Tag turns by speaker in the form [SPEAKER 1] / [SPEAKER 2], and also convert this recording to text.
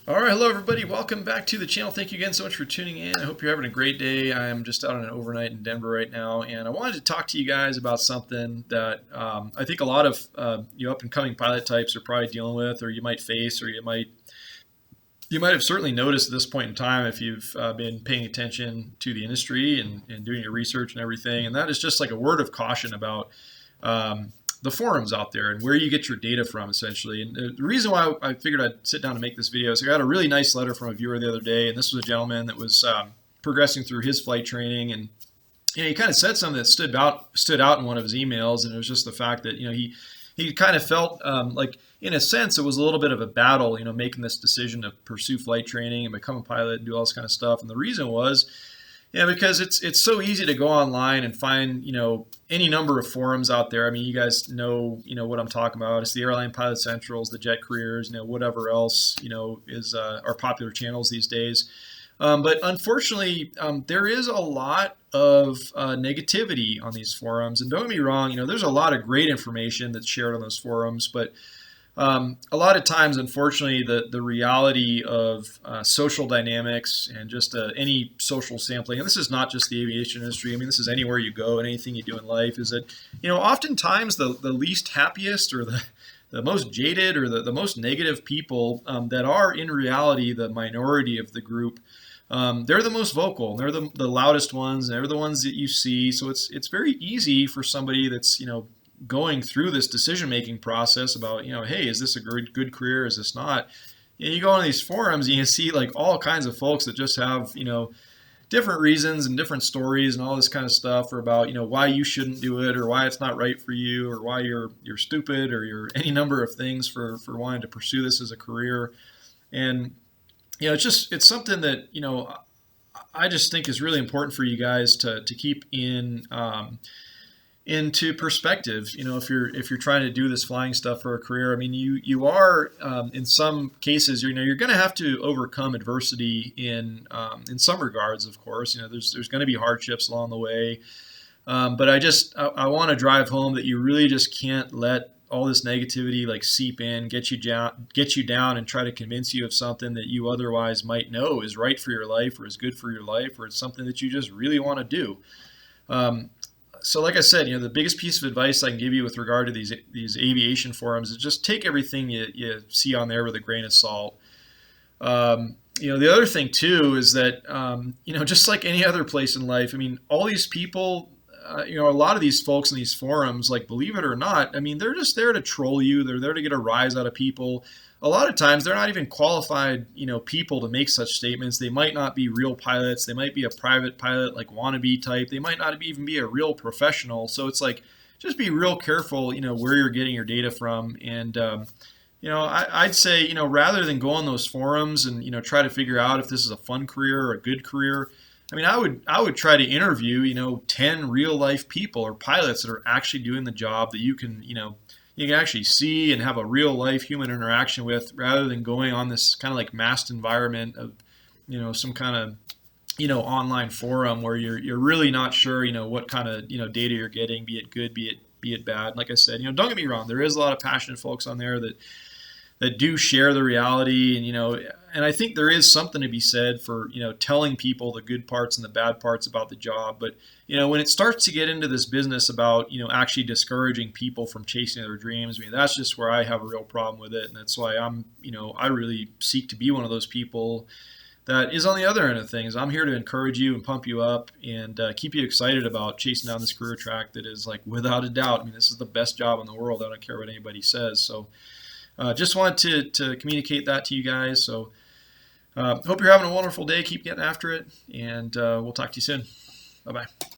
[SPEAKER 1] All right, hello everybody. Welcome back to the channel. Thank you again so much for tuning in. I hope you're having a great day. I'm just out on an overnight in Denver right now, and I wanted to talk to you guys about something that I think a lot of you up and coming pilot types are probably dealing with, or you might face, or you might have certainly noticed at this point in time if you've been paying attention to the industry and doing your research and everything. And that is just like a word of caution about the forums out there and where you get your data from, essentially. And the reason why I figured I'd sit down and make this video is I got a really nice letter from a viewer the other day, and this was a gentleman that was progressing through his flight training, and he kind of said something that stood out in one of his emails, and it was just the fact that he kind of felt like, in a sense, it was a little bit of a battle, making this decision to pursue flight training and become a pilot and do all this kind of stuff. And the reason was, because it's so easy to go online and find, any number of forums out there. I mean, you guys know what I'm talking about. It's the Airline Pilot Centrals, the Jet Careers, whatever else, is our popular channels these days. But unfortunately, there is a lot of negativity on these forums. And don't get me wrong, there's a lot of great information that's shared on those forums, but a lot of times, unfortunately, the reality of social dynamics and just any social sampling, and this is not just the aviation industry, I mean, this is anywhere you go and anything you do in life, is that, oftentimes the least happiest or the most jaded or the most negative people that are in reality the minority of the group, they're the most vocal, they're the loudest ones, and they're the ones that you see. So it's very easy for somebody that's, going through this decision-making process about, hey, is this a good career? Is this not? And you go on these forums and you see like all kinds of folks that just have, different reasons and different stories and all this kind of stuff, or about, why you shouldn't do it, or why it's not right for you, or why you're stupid, or you're any number of things for wanting to pursue this as a career. And, it's something that, I just think is really important for you guys to keep into perspective. If you're trying to do this flying stuff for a career, I mean, you are in some cases, you're going to have to overcome adversity in some regards. Of course, there's going to be hardships along the way, but I want to drive home that you really just can't let all this negativity like seep in, get you down, and try to convince you of something that you otherwise might know is right for your life, or is good for your life, or it's something that you just really want to do. So like I said, the biggest piece of advice I can give you with regard to these aviation forums is just take everything you see on there with a grain of salt. The other thing too is that, just like any other place in life, I mean, all these people, a lot of these folks in these forums, like, believe it or not, I mean, they're just there to troll you. They're there to get a rise out of people. A lot of times they're not even qualified, people to make such statements. They might not be real pilots. They might be a private pilot, like wannabe type. They might not even be a real professional. So it's like, just be real careful, where you're getting your data from. And, I'd say, rather than go on those forums and, try to figure out if this is a fun career or a good career, I mean, I would try to interview, 10 real life people or pilots that are actually doing the job that you can actually see and have a real life human interaction with, rather than going on this kind of like masked environment of, some kind of, online forum where you're really not sure, what kind of, data you're getting, be it good, be it bad. Like I said, don't get me wrong, there is a lot of passionate folks on there that do share the reality, and I think there is something to be said for, telling people the good parts and the bad parts about the job. But, when it starts to get into this business about, actually discouraging people from chasing their dreams, I mean, that's just where I have a real problem with it. And that's why I really seek to be one of those people that is on the other end of things. I'm here to encourage you and pump you up and keep you excited about chasing down this career track that is, like, without a doubt, I mean, this is the best job in the world. I don't care what anybody says. So just wanted to communicate that to you guys. So hope you're having a wonderful day. Keep getting after it, and we'll talk to you soon. Bye-bye.